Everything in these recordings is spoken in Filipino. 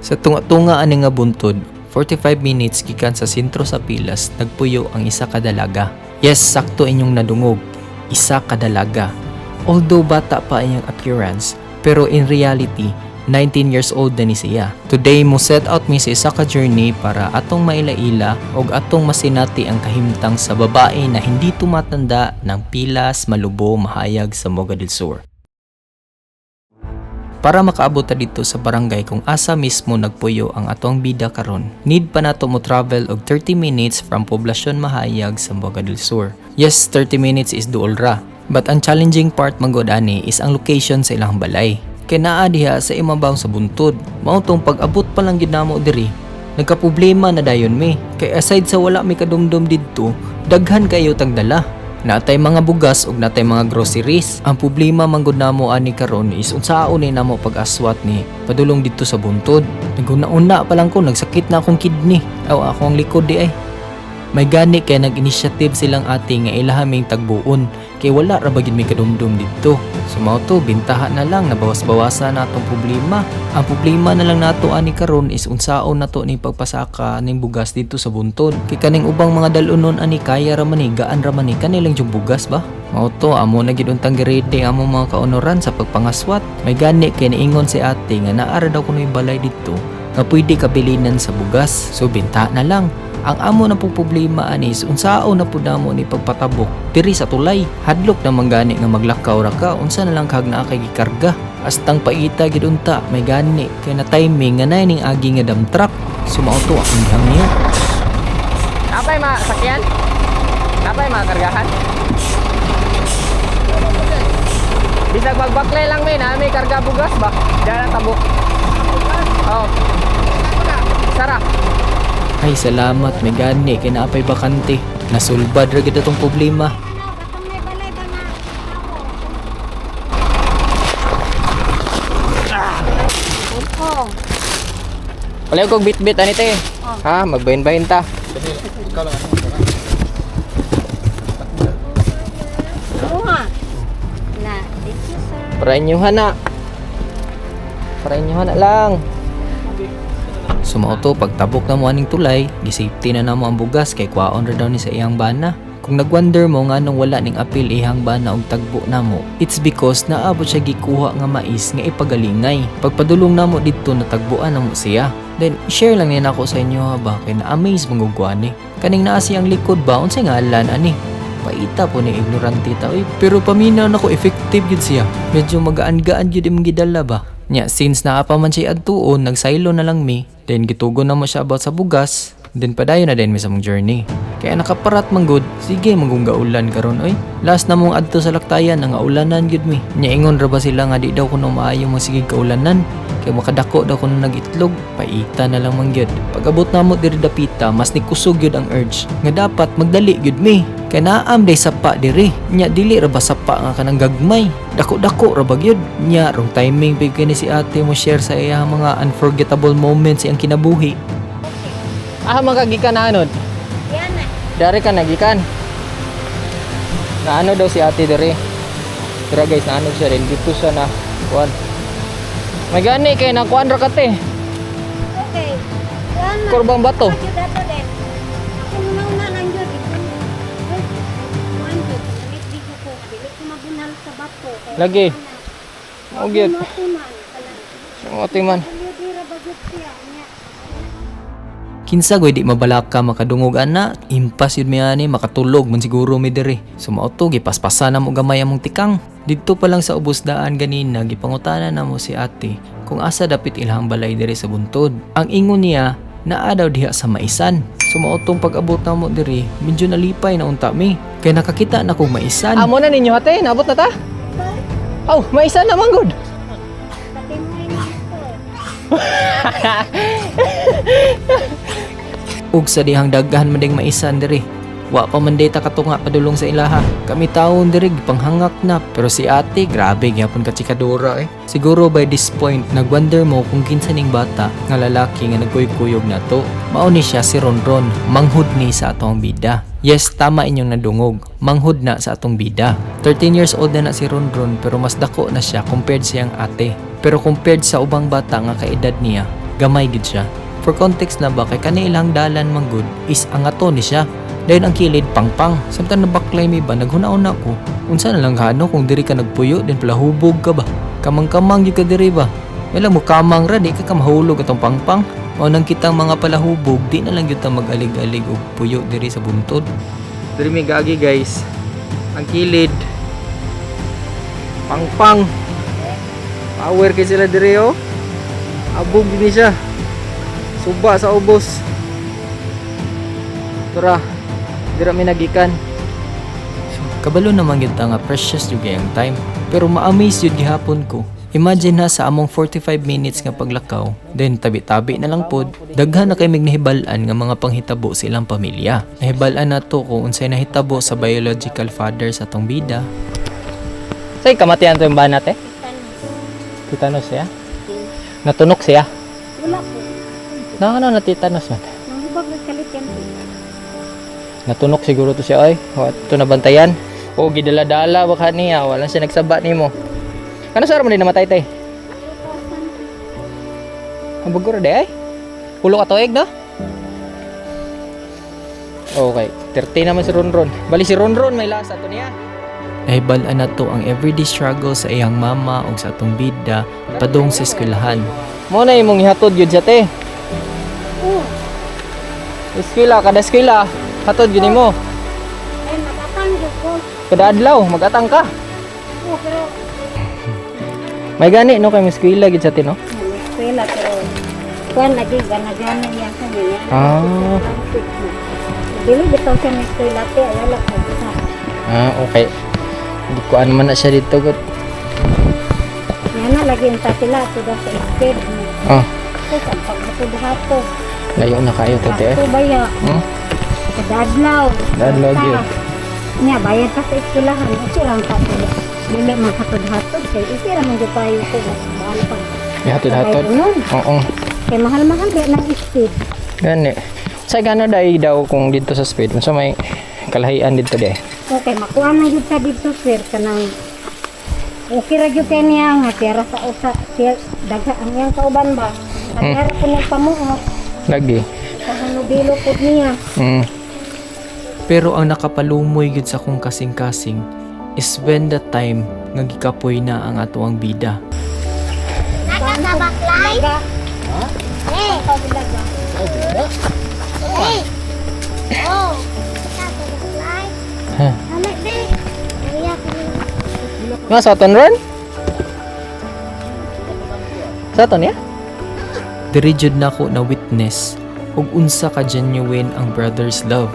Sa tunga-tunga ani nga buntod, 45 minutes gikan sa sentro sa pilas nagpuyo ang isa ka dalaga. Yes, sakto inyong nadungog. Isa ka dalaga. Although bata pa iyang appearance, pero in reality, 19 years old na ni siya. Today mo set out mi sa isa ka journey para atong mailaila og atong masinati ang kahimtang sa babae na hindi tumatanda ng Pilas, Malubo, Mahayag sa Moga del Sur. Para makaabot ta dito sa barangay kung asa mismo nagpuyo ang atong bida karon, need pa nato mo travel og 30 minutes from Poblacion Mahayag sa Moga del Sur. Yes, 30 minutes is duol ra. But ang challenging part manggod ani is ang location sa ilang balay. Kay naa diha sa imabaw sa buntod. Mao tong pag-abot pa lang gid namo diri, nagkaproblema na dayon mi. Kay aside sa wala mi kadumdum didto, daghan kayo tagdala. Natay mga bugas ug natay mga groceries. Ang problema manggod namo ani karon is unsaon ni namo pag-aswat ni padulong didto sa buntod. Naguna-una pa lang ko nagsakit na akong kidney. Aw akong likod di ay. May gani kay nag-initiative silang ate nga ilahaming tagbuon kay wala ra bagid may kadumdum didto. So mao to bintaha na lang nabawas-bawasan natong problema. Ang problema na lang nato ani karon is unsaon nato ni pagpasaka ning bugas dito sa buntod. Kay kaning ubang mga dalunon ani kaya ra man ni gaan ra man ni kanilang yung bugas ba. Mao to amo na gid untang girede amo mga kaunoran sa pagpangaswat. May gani kay niingon si ate nga naa ra daw kunoy balay didto nga pwede kabilinan sa bugas. So binta na lang. Ang amo na pong problema anis unsaon na pud namo ni pagpatabok diri sa tulay. Hadlok na manggani nga maglakaw ra ka unsa na lang kag naa kay gikarga. Astang paita gid unta may gani kay na timing nga nay ning agi nga dump truck. Sumao to ang dihang niya. Napay mga sakyan? Napay mga kargahan? Bisag magbaklay lang may na may karga bugas ba? Diyan ang tabok. Oh. Sara. Ay salamat may gani kay naapay bakante. Nasulbad ra gid atong problema. Wala kong bit-bit ani te. Ha, magbayin-bayin ta. Paranyohan na. Paranyohan na lang. Sumao to pagtabok na mo aning tulay, gisafety na namo ang bugas kay kwaon ra daw ni sa iyang bana. Kung nagwonder mo nga nung wala ning apil ihang bana og tagbo namo, it's because naabot siya gikuha nga mais nga ipagalingay. Pagpadulong namo didto natagbuan namo siya. Then share lang ni nako sa inyo ha ba kay na-amaze mangugwani. Kaning naa siyang likod ba unsay ngalan ani? Paita po ni ignorante ta oy, pero paminaw nako effective gid siya. Medyo magaan-gaan gyud imong gidala ba. Nya since naa pa man siya adtuon, nagsaylo na lang mi. Then gitugon na mo siya about sa bugas. Then padayon na din mi sa mong journey. Kaya nakaparat man good, sige magungga ulan karon oy. Last na mong adto sa laktayan nga ulanan gyud mi. Nya ingon ra ba sila nga di daw kuno maayo masigig kaulanan? Kay makadako daw kuno nagitlog, paita na lang man gyud. Pag-abot namo diri dapita, mas nikusog gyud ang urge nga dapat magdali gyud mi. Kay naam day sapa diri. Nya dili ra ba sapa nga kanang gagmay. Dako-dako ra ba gyud. Nya wrong timing pig kini si ate mo share sa iya mga unforgettable moments iyang kinabuhi. Ah, magagikan na anod. Yan na. Dari ka nagikan. Na ano daw si ate dere. Tara guys, na ano siya rin dito siya na kuan. May gani kay na kuan ra kate. Okay. Yan na. Kurbang bato. Bakit dato din? Ako una lang yun. Kuan yun. Namit di ko. Dili ko mabunal sa bato. Lagi. Oh, gyud. Matuman. Ang ate man. Dira bagyot siya. Nya. Kinsa goy di mabalaka makadungog ana, impas yun mi ani makatulog man siguro mi diri. Sumao to gipaspasan na mo gamay among tikang. Didto pa lang sa ubos daan ganina gipangutana na mo si ate kung asa dapit ilhang balay diri sa buntod. Ang ingon niya naa daw diha sa maisan. Sumao tong pag-abot na mo diri, medyo nalipay na unta mi. Kay nakakita na kong maisan. Amo na ninyo ate, naabot na ta? Oh, maisan na manggod. Patimay na ito. Ug sa dihang daghan man ding maisan diri. Wa pa man day ta katunga padulong sa ilaha. Kami taon diri panghangak na, pero si ate grabe gyapon ka chikadora eh. Siguro by this point nagwonder mo kung kinsa ning bata nga lalaki nga nagkuyog nato. Mao ni siya si Ronron, manghud ni sa atong bida. Yes, tama inyong nadungog. Manghud na sa atong bida. 13 years old na si Ronron pero mas dako na siya compared sa iyang ate. Pero compared sa ubang bata nga kaedad niya, gamay gid siya. For context na ba kay kani ilang dalan man gud is ang ato ni siya. Dayon ang kilid pangpang. Samtang nabaklay mi ba naghunaon ako. Unsa na lang gano kung diri ka nagpuyo din pala hubog ka ba? Kamang-kamang gyud ka diri ba? Wala mo kamang ra di ka mahulog atong pangpang. Mao nang kitang mga palahubog di na lang gyud ta mag-alig-alig og puyo diri sa buntod. Diri mi gagi guys. Ang kilid. Pangpang. Power kay sila diri oh. Abog din siya. Suba sa ubos. Tura. Dira mi nagikan. Kabalo naman yun nga precious yung gayang time. Pero ma-amaze yun gihapon ko. Imagine na sa among 45 minutes nga paglakaw, then tabi-tabi na lang pod, daghan na kay mig nahibalan nga mga panghitabo sa ilang pamilya. Nahibalan na to kung unsay nahitabo sa biological father sa atong bida. Say kamatian to yung banat eh. Titanos siya? Natunok siya? Wala po. Ano natitanos man? Nahubag nagkalit yan po. Natunok siguro to siya ay. Ito nabantayan. O gidala-dala baka niya. Wala siya nagsaba nimo. Ano sa mo din namatay tay? Ang baguro de ay. Pulo ka toeg no? Okay. 30 naman si Ronron. Bali si Ronron may lasa to niya. Nahibalan na to ang everyday struggle sa iyang mama o sa atong bida padung sa eskwelahan. Mo na imong ihatod yun siya te. Oo. Eskwela kada eskwela. Hatod yun mo. Ay, matatanggo ko. Kada adlaw magatang ka. Oo, pero May gani no kay eskwela gid sa te no. may eskwela, pero kuwan lagi, gana-gana yan sa niya. Ah. Dili, bitaw siya may eskwela, te. Wala ko. Okay. Hindi ko ano man na siya dito gut. Yan na, lagi yung sila. Suda sa eskwela. Oh, Ito, ang pagkatod-hato. layo na kayo to te. Hato ba ya? Hmm? Kadadlaw. Dadlaw Basta. gyud. Niya, bayad pa sa eskwelahan. Ito lang pa sila. Dili, magkatod-hatod. Kaya isi lang yung tayo ko. Mahal pa. May hatod-hatod. Sabay punon. Oo. Kaya mahal-mahal kaya ng speed. Gani. Sa gana dai daw kung dito sa speed. Sa may kalahian dito de. Okay, makuha na yun sa dito, sir. Kanang okay ra yun kayo niya nga. Tiyara sa usa. Daga ang iyang kauban ba? Tiyara po ng pamuot. Lagi. Kahanubilo po niya. Mm. Pero ang nakapalumoy gid sa kong kasing-kasing is when the time nga gikapoy na ang ato ang bida. Nagkabaklay? Ha? Eh! Paglaga. Eh! Oh! Nagkabaklay? Ha. Anak de! Kaya ko Nga sa aton ron? Sa aton ya? Diri jud nako na witness ug unsa ka genuine ang brother's love.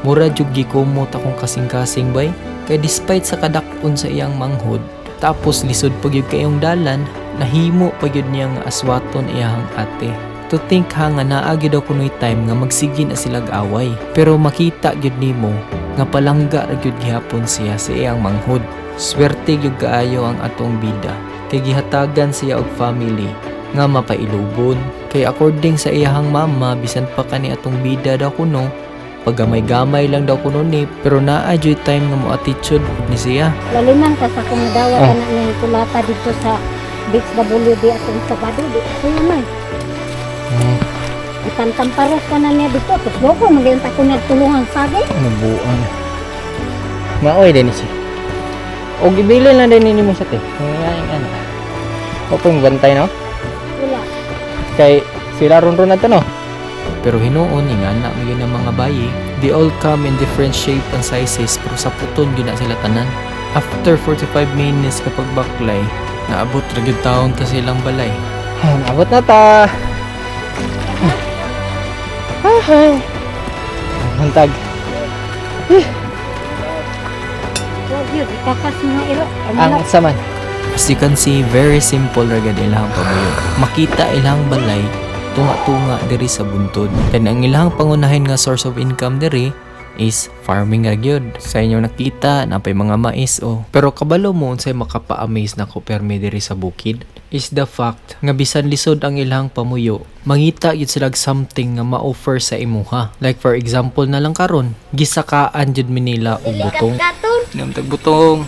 Mura jud gikomot akong kasing-kasing bay kay despite sa kadakpon sa iyang manghod tapos lisod pa gyud kayong dalan nahimo pa gyud niya nga aswaton iyang ate. To think ha nga naa gyud ako noy time nga magsigin na sila away pero makita gyud nimo nga palangga ra gyud gihapon siya sa iyang manghod. Swerte gyud kaayo ang atong bida kay gihatagan siya og family nga mapailubon kay according sa iyahang mama bisan pa kani atong bida daw kuno paggamay-gamay lang daw kuno ni pero naa jud time nga mo attitude ni siya. Laliman ka sa kung dawa ka na ng kulata dito sa Beach WD atong Sabado. Di ko naman. Itantamparos ka na niya dito. Tapos loko, magayon ako nagtulungan sabi. Ano buwan? Maoy din siya. O gibili na din ni mo sa te. Ngayon ano. O pong bantay no? Wala. Kay sila ron na to no. Pero hinuon nga na mo yun ang mga bayi. They all come in different shape and sizes pero sa puton yun na sila tanan. After 45 minutes kapag baklay, naabot ra gyud taon ta silang balay. Abot na ta. Ay. Mantag. Huwag yun. Ikakas mga iro. Ang saman. As you can see, very simple ra gid ilang pabuyo. Makita ilang balay tunga-tunga diri sa buntod. Then ang ilang pangunahin nga source of income diri is farming ra gyud. Sa inyo nakita napay mga mais o. Pero kabalo mo unsay makapa-amaze nako permi diri sa bukid is the fact nga bisan lisod ang ilang pamuyo, mangita gyud sila og something nga ma-offer sa imuha. Like for example na lang karon, gisakaan jud mi nila og butong. Gaton. Nam tagbutong.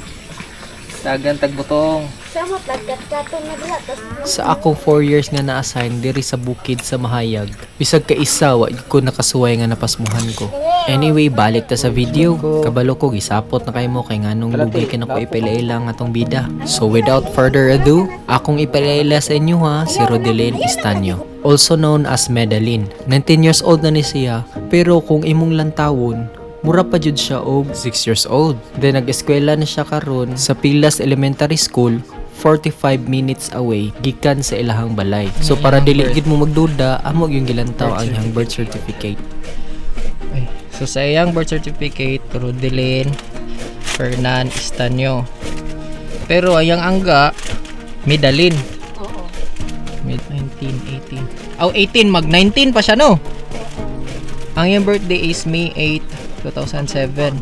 Dagan tagbutong. Sama pagkat-katon na diha tas Sa akong 4 years nga na-assign diri sa bukid sa Mahayag, bisag ka isa wa gyud ko nakasuway nga napasmuhan ko. Anyway, balik ta sa video. Kabalo ko gisapot na kay mo kay nganong lugay ka na ko ipailaila nga atong bida. So without further ado, akong ipailaila sa inyo ha si Rodelyn Estanio, also known as Medalyn. 19 years old na ni siya, pero kung imong lantawon, mura pa jud siya og 6 years old. Then nag-eskwela na siya karon sa Pilas Elementary School, 45 minutes away gikan sa ilahang balay. So para dili gid mo magduda, amo yung gilantaw ang iyang birth certificate. Ay, so sa iyang birth certificate, Rodelyn Fernan Estanio. Pero ayang angga Medalyn. oo. Mid 19, 18. Oh, 18 mag 19 pa siya no. Ang iyang birthday is May 8, 2007.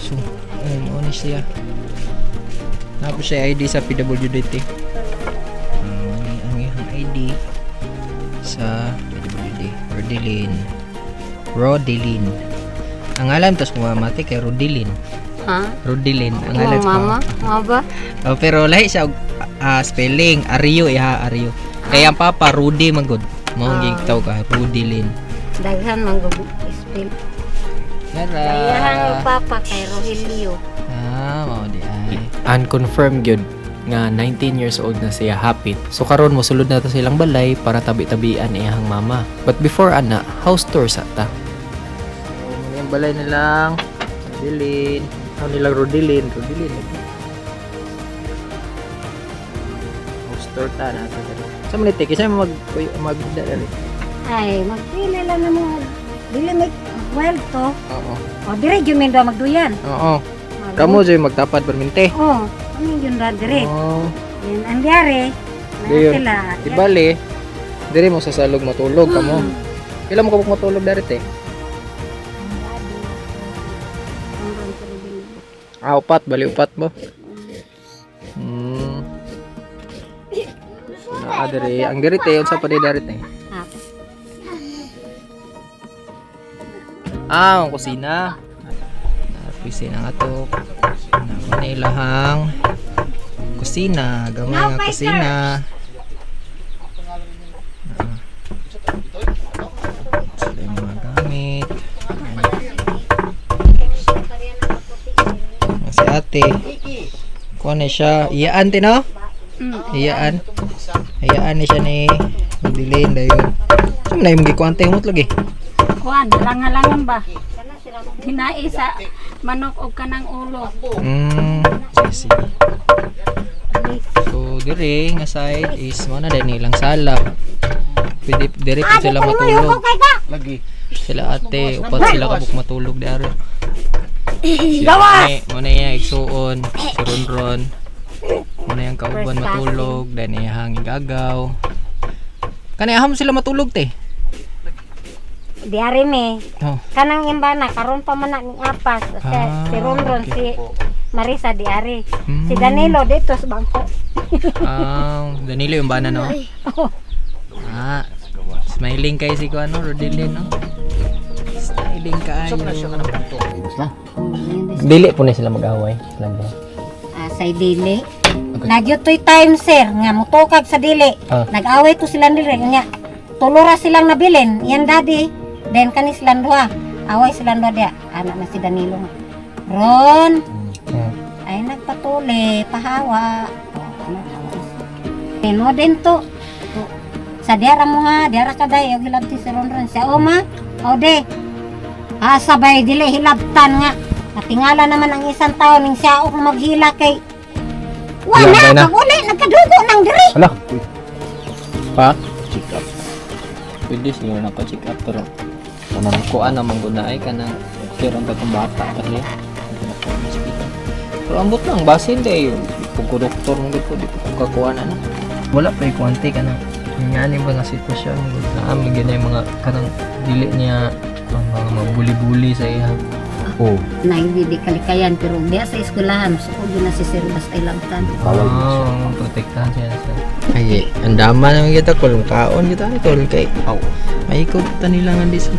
So, ano siya? Tapos siya ID sa PWD. Ang iyang ID sa PWD. Rodelyn. Ang alam tas mamati kay Rodelyn. Ha? Rodelyn. Ang Ang alam mama, ba? Oh, pero lahi siya og, spelling Ario Ario. Kaya ang papa Rudy man gud. Mao ang gitaw ka Rodelyn. Daghan man gud spell. Dayahan papa kay Rogelio. Mao di ay. Unconfirmed gyud nga 19 years old na siya hapit. So karon mo sulod na ta silang balay para tabi-tabian iyang mama. But before ana, house tour sa ta. So, yung balay nilang Rodelyn. Ano nilang Rodelyn. House tour ta na ta. Sa manite kasi magda dali. Ay, magpili lang na mo. Dili may well to. Oo. O, dire yun may doon magduyan. Oo. Kamo joy magtapad permente. Oo, ano yun na dire. Oo. Yan, ang diyari, Diyon. sila. Ibali, dire mo sa salog matulog kamo. Kailan mo kabuk matulog dari te? Upat, bali upat mo. Dire, ang dire te unsa pa di dari te? Ang kusina. Kusina nga to. Ilahang kusina, gamay nga kusina. Sila yung mga gamit. Si ate. Kuha na siya. Iyaan din no? Iyaan. Iyaan ni siya ni Rodelyn dayon. Saan na yung gikuante yung lagi? Kuan, langalangan ba? Hinai sa manok o kanang ulo. Sige. So, dire nga side is mana din nilang sala. Pwede dire po sila matulog. Lagi. Sila ate, upat sila kabuk matulog dari. Gawas! Muna yung igsuon, si Ronron. Muna yung kauban matulog, then iyahang igagaw. Kaniyaham sila matulog te. Diari me. Oh. Kanang imbana karon pa man ning apas si Ronron si Marisa diari. Si Danilo dito sa bangko. Danilo yung bana no? Smiling kay si ko ano, Rodelyn no? Smiling kayo. Dili po na sila mag-away. Sa dili. Nagyutoy time sir nga mutukag sa dili. Nag-away to sila nila nga. Tulura silang nabilin. Yan daddy. Then kanis silang duha. Away silang duha dia. Anak na si Danilo nga. Ron. Ay nagpatuli, pahawa. Ano din to? Sa diara mo ha, diara ka day, yung hilabti si Ron. Siya o ma, o de. Sabay dili hilabtan nga. Natingala naman ang isang taon ng siya o maghila kay. Wala, pag uli, nagkadugo ng diri. Hala. Pa? Check up. Pwede siguro na pa-check up pero kuan naman guna ay kanang pero ang bagong bata kasi pero ambot lang basin day yung pagko-doktor mo dito di ko kakuan ano wala pa yung kuante kanang ngani ba nga sitwasyon naami ganay mga kanang dili niya mga mabuli-buli sa iya Na hindi di kalikayan pero diya sa eskwelahan so kung na si Sir basta ilangtan. Protektahan siya sa ay ang dama naman kita kulong kaon kita tol kay ay ikot tanilangan di sa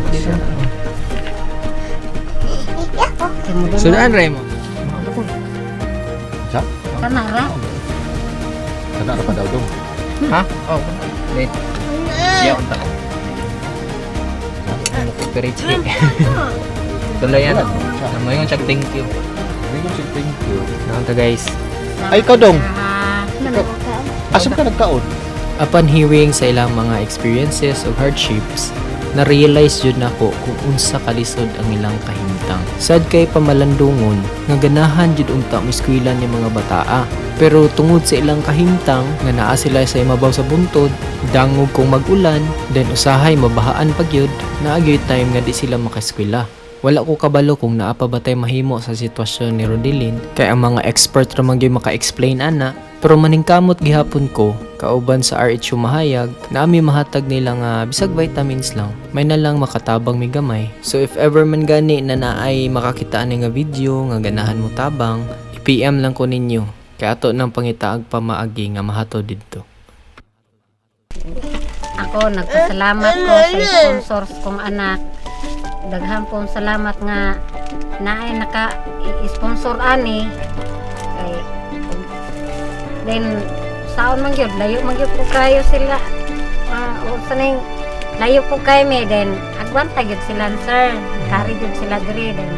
Sudaan Remo. Kanara. Kana pa daw dong. Ha? Oh. Wait. Siya unta. Perechi. Tuloy yan. Nama yung check thank you. Thank you. Nanta guys. Ay, ikaw dong. Manok ka. Asa ka nagkaon? Upon hearing sa ilang mga experiences o hardships, na-realize jud nako kung unsa kalisod ang ilang kahimtang. Sad kay pamalandungon nga ganahan jud unta miskwila ni mga bataa. Pero tungod sa ilang kahimtang nga naa sila sa imabaw sa buntod, dangog kung mag-ulan, then usahay mabahaan pagyud, naagyoy time nga di sila makaeskwela. Wala ko kabalo kung naa pa ba tay mahimo sa sitwasyon ni Rodelin kay ang mga expert ra man gyud maka-explain ana. Pero maningkamot gihapon ko kauban sa RHU Mahayag na ami mahatag nila nga bisag vitamins lang may na lang makatabang mi gamay. So if ever man gani na naay makakita ani nga video nga ganahan mo tabang, i-PM lang ko ninyo kay ato nang pangitaag pa maagi nga mahatod didto. Ako, nagpasalamat ko sa sponsors kong anak. Daghang pong salamat nga naay naka-sponsor ani. Kay, then, saon man yun, layo man yun po kayo sila. O saning, layo po kayo may, then, agwanta yun sila, sir. Kari yun sila diri, then,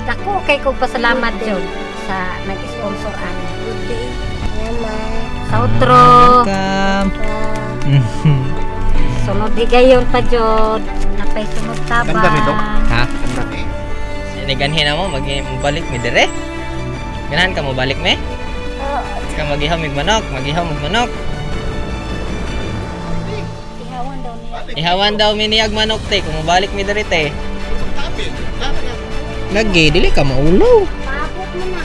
dako kay kong pasalamat yun sa nag-sponsor ani. Sa outro. Sunod di gayon pa jud. Napay sunod tabang. Ganda nito. Ha? Ganda ni. Siniganhin na mo, magbalik mi dire. Ganahan ka mo balik me? Ka magihaw mig manok, manok. Ihawan daw niya. Ihawan daw mi niyag manok te, kung mabalik mi dire te. Lagi, dili ka maulo. Paabot mo na.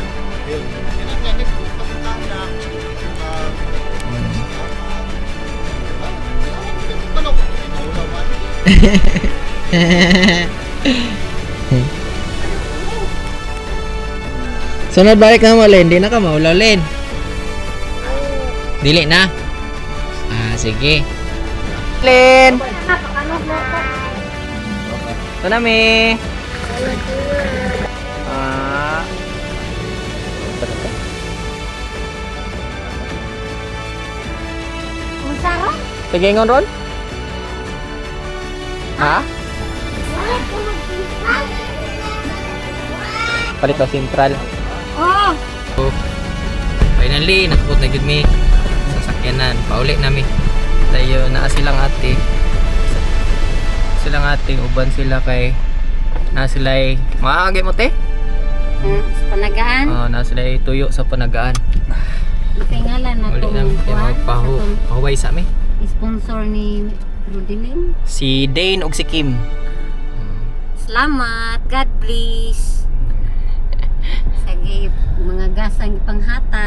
Sunod balik na mo, Len. Di na ka maulaw, Len. Dili na. Sige. Len. Ito na, mi. Unsa ron? Sige, ngon ron? Ha? Palit daw sentral. Oh, Finally, nakapot na gud mi sa sakyanan. Pauli na mi. Tayo naa silang ate. Silang ate uban sila kay na sila maagi mo te. sa panagaan. Na sila tuyo sa panagaan. Itingalan na Uli na magpahuway sa mi. Sponsor ni Rodelin. Si Dane ug si Kim. Salamat. God bless. Sige, mga gasang ipanghatag.